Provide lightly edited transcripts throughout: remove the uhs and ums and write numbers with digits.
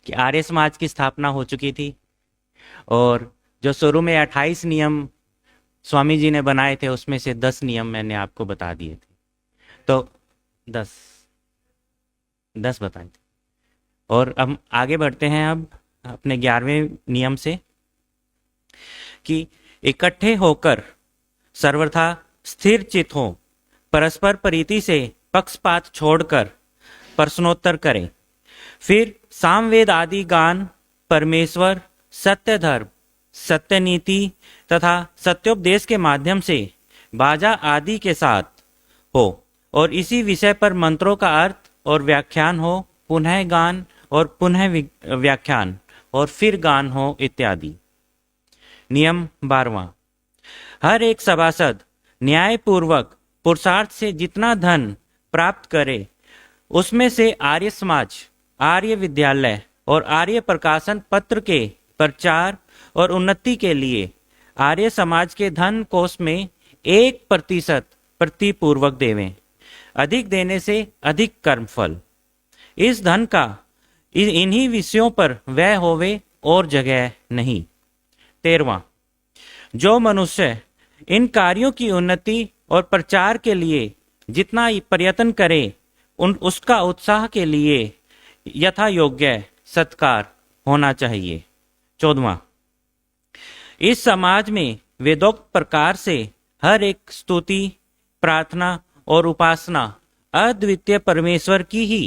कि आर्य समाज की स्थापना हो चुकी थी, और जो शुरू में 28 नियम स्वामी जी ने बनाए थे उसमें से 10 नियम मैंने आपको बता दिए थे। तो 10 10 बताए थे। और हम आगे बढ़ते हैं अब अपने 11वें नियम से, कि इकट्ठे होकर सर्वथा स्थिर चित हो, परस्पर प्रीति से पक्षपात छोड़कर प्रश्नोत्तर करें, फिर सामवेद आदि गान परमेश्वर, सत्य धर्म, सत्य नीति तथा सत्योपदेश के माध्यम से बाजा आदि के साथ हो, और इसी विषय पर मंत्रों का अर्थ और व्याख्यान हो, पुनः गान और पुनः व्याख्यान और फिर गान हो इत्यादि। नियम 12वां, हर एक सभासद न्यायपूर्वक पुरुषार्थ से जितना धन प्राप्त करे, उसमें से आर्य समाज, आर्य विद्यालय और आर्य प्रकाशन पत्र के प्रचार और उन्नति के लिए आर्य समाज के धन कोष में 1% प्रतिपूर्वक देवें। अधिक देने से अधिक कर्मफल। इस धन का इन्हीं विषयों पर व्यय होवे और जगह नहीं। 13वां, जो मनुष्य इन कार्यों की उन्नति और प्रचार के लिए जितना प्रयत्न करे, उसका उत्साह के लिए यथा योग्य सत्कार होना चाहिए। 14वां, इस समाज में वेदोक्त प्रकार से हर एक स्तुति, प्रार्थना और उपासना अद्वितीय परमेश्वर की ही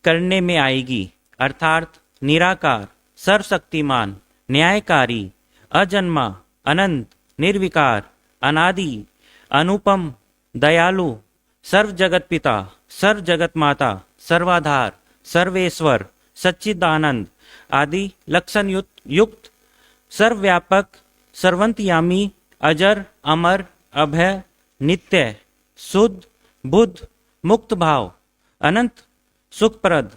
करने में आएगी, अर्थात निराकार, सर्वशक्तिमान, न्यायकारी, अजन्मा, अनंत, निर्विकार, अनादि, अनुपम, दयालु, सर्व जगत पिता, सर्व जगत माता, सर्वाधार, सर्वेश्वर, सच्चिदानंद आदि लक्षण युक्त सर्वव्यापक, सर्वंतयामी, अजर, अमर, अभय, नित्य, शुद्ध, बुद्ध, मुक्त भाव, अनंत, सुखप्रद,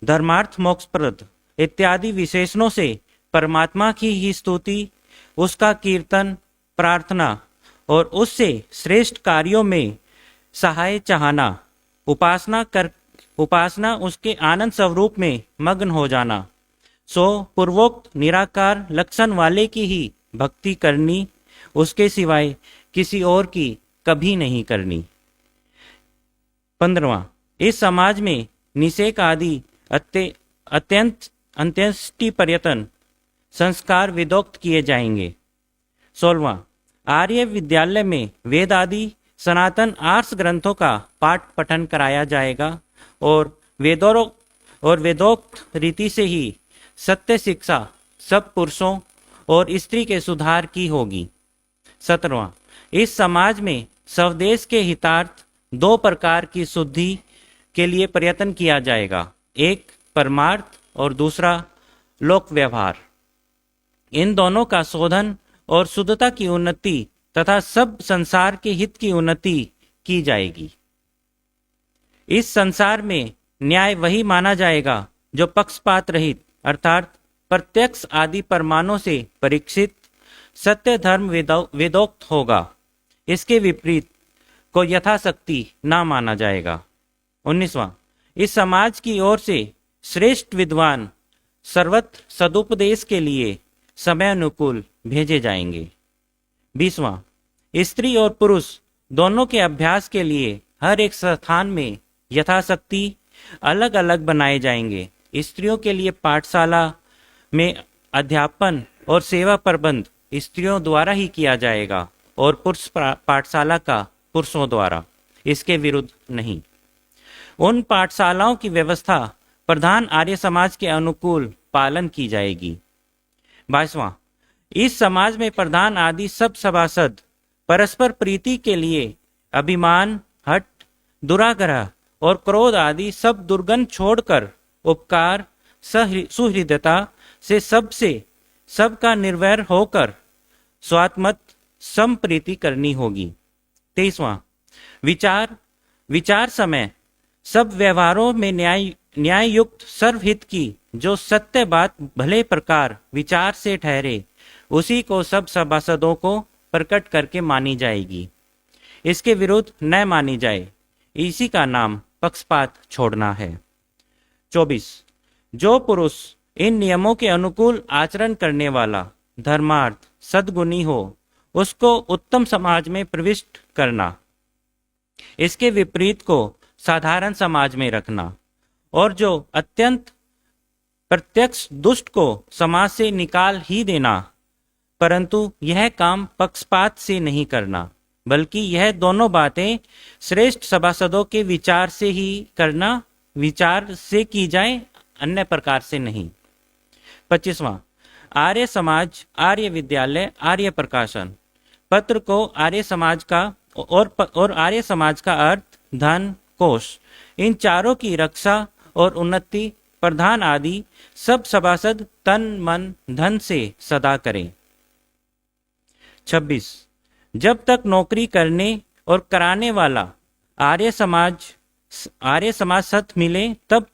धर्मार्थ मोक्षप्रद इत्यादि विशेषणों से परमात्मा की ही स्तुति, उसका कीर्तन, प्रार्थना और उससे श्रेष्ठ कार्यों में सहाय चाहना, उपासना उसके आनंद स्वरूप में मग्न हो जाना, सो पूर्वोक्त निराकार लक्षण वाले की ही भक्ति करनी, उसके सिवाय किसी और की कभी नहीं करनी। 15वां, इस समाज में निषेक आदि अत्यंत अंत्येष्टि पर्यटन संस्कार विदोक्त किए जाएंगे। 16वां, आर्य विद्यालय में वेद आदि सनातन आर्ष ग्रंथों का पाठ पठन कराया जाएगा, और वेदोक्त रीति से ही सत्य शिक्षा सब पुरुषों और स्त्री के सुधार की होगी। 17वां, इस समाज में स्वदेश के हितार्थ 2 प्रकार की शुद्धि के लिए प्रयत्न किया जाएगा, एक परमार्थ और दूसरा लोक व्यवहार। इन दोनों का शोधन और शुद्धता की उन्नति तथा सब संसार के हित की उन्नति की जाएगी। इस संसार में न्याय वही माना जाएगा जो पक्षपात रहित, अर्थात प्रत्यक्ष आदि प्रमाणों से परीक्षित सत्य धर्म वेदोक्त होगा। इसके विपरीत को यथाशक्ति ना माना जाएगा। 19वां, इस समाज की ओर से श्रेष्ठ विद्वान सर्वत्र सदुपदेश के लिए समय अनुकूल भेजे जाएंगे। 20वां, स्त्री और पुरुष दोनों के अभ्यास के लिए हर एक स्थान में यथाशक्ति अलग अलग बनाए जाएंगे। स्त्रियों के लिए पाठशाला में अध्यापन और सेवा प्रबंध स्त्रियों द्वारा ही किया जाएगा, और पुरुष पाठशाला का पुरुषों द्वारा, इसके विरुद्ध नहीं। उन पाठशालाओं की व्यवस्था प्रधान आर्य समाज के अनुकूल पालन की जाएगी। 22वां, इस समाज में प्रधान आदि सब सभासद परस्पर प्रीति के लिए अभिमान, हठ, दुराग्रह और क्रोध आदि सब दुर्गुण छोड़कर उपकार, सुहृदयता से सबका निर्वैर होकर स्वात्मत संप्रीति करनी होगी। 23वां, विचार समय सब व्यवहारों में न्याय युक्त सर्वहित की जो सत्य बात भले प्रकार विचार से ठहरे, उसी को सब सभासदों को प्रकट करके मानी जाएगी। इसके विरुद्ध न मानी जाए, इसी का नाम पक्षपात छोड़ना है। 24, जो पुरुष इन नियमों के अनुकूल आचरण करने वाला धर्मार्थ सद्गुणी हो, उसको उत्तम समाज में प्रविष्ट करना, इसके विपरीत को साधारण समाज में रखना, और जो अत्यंत प्रत्यक्ष दुष्ट को समाज से निकाल ही देना। परंतु यह काम पक्षपात से नहीं करना, बल्कि यह दोनों बातें श्रेष्ठ सभासदों के विचार से ही करना, विचार से की जाए, अन्य प्रकार से नहीं। 25वां, आर्य समाज, आर्य विद्यालय, आर्य प्रकाशन। पत्र को आर्य समाज का और आर्य समाज का अर्थ, धन, कोष, इन चारों की रक्षा और उन्नति, प्रधान आदि सब सभासद तन मन धन से सदा करें। 26, जब तक नौकरी करने और कराने वाला आर्य समाज सत मिले तब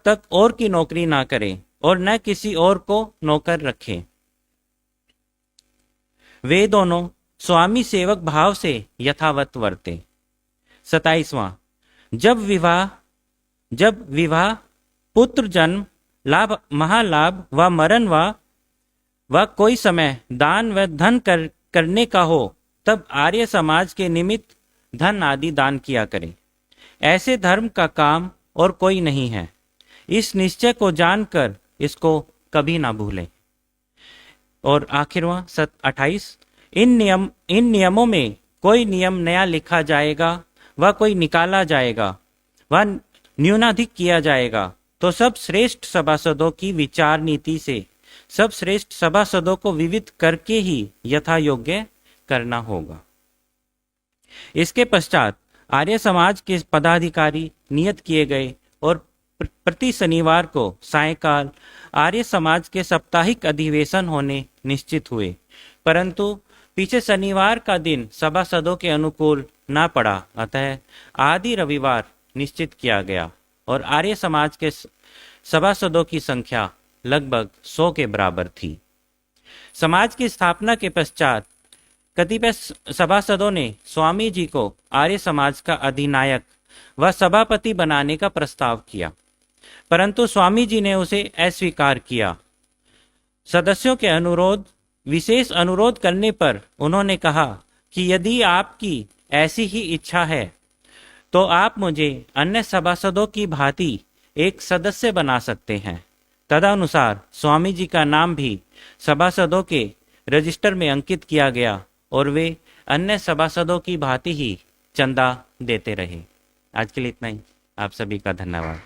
तक और की नौकरी ना करें और न किसी और को नौकर रखें। वे दोनों स्वामी सेवक भाव से यथावत वर्ते। 27वां, जब विवाह, पुत्र जन्म, लाभ, महालाभ व मरण व कोई समय दान व धन करने का हो, तब आर्य समाज के निमित्त धन आदि दान किया करें। ऐसे धर्म का काम और कोई नहीं है। इस निश्चय को जानकर इसको कभी ना भूलें। और आखिरवां 28, इन नियमों में कोई नियम नया लिखा जाएगा व कोई निकाला जाएगा व न्यूनाधिक किया जाएगा तो सब श्रेष्ठ सभासदों की विचार नीति से सब श्रेष्ठ सभासदों को विविध करके ही यथा योग्य करना होगा। इसके पश्चात आर्य समाज के पदाधिकारी नियत किए गए और प्रति शनिवार को सायंकाल आर्य समाज के साप्ताहिक अधिवेशन होने निश्चित हुए, परंतु पीछे शनिवार का दिन सभासदों के अनुकूल ना पड़ा, अतः आदि रविवार निश्चित किया गया और आर्य समाज के सभासदों की संख्या लगभग 100 के बराबर थी। समाज की स्थापना के पश्चात कतिपय सभासदों ने स्वामी जी को आर्य समाज का अधिनायक व सभापति बनाने का प्रस्ताव किया, परंतु स्वामी जी ने उसे अस्वीकार किया। सदस्यों के विशेष अनुरोध करने पर उन्होंने कहा कि यदि आपकी ऐसी ही इच्छा है तो आप मुझे अन्य सभासदों की भांति एक सदस्य बना सकते हैं। तदनुसार स्वामी जी का नाम भी सभासदों के रजिस्टर में अंकित किया गया और वे अन्य सभासदों की भांति ही चंदा देते रहे। आज के लिए इतना ही। आप सभी का धन्यवाद।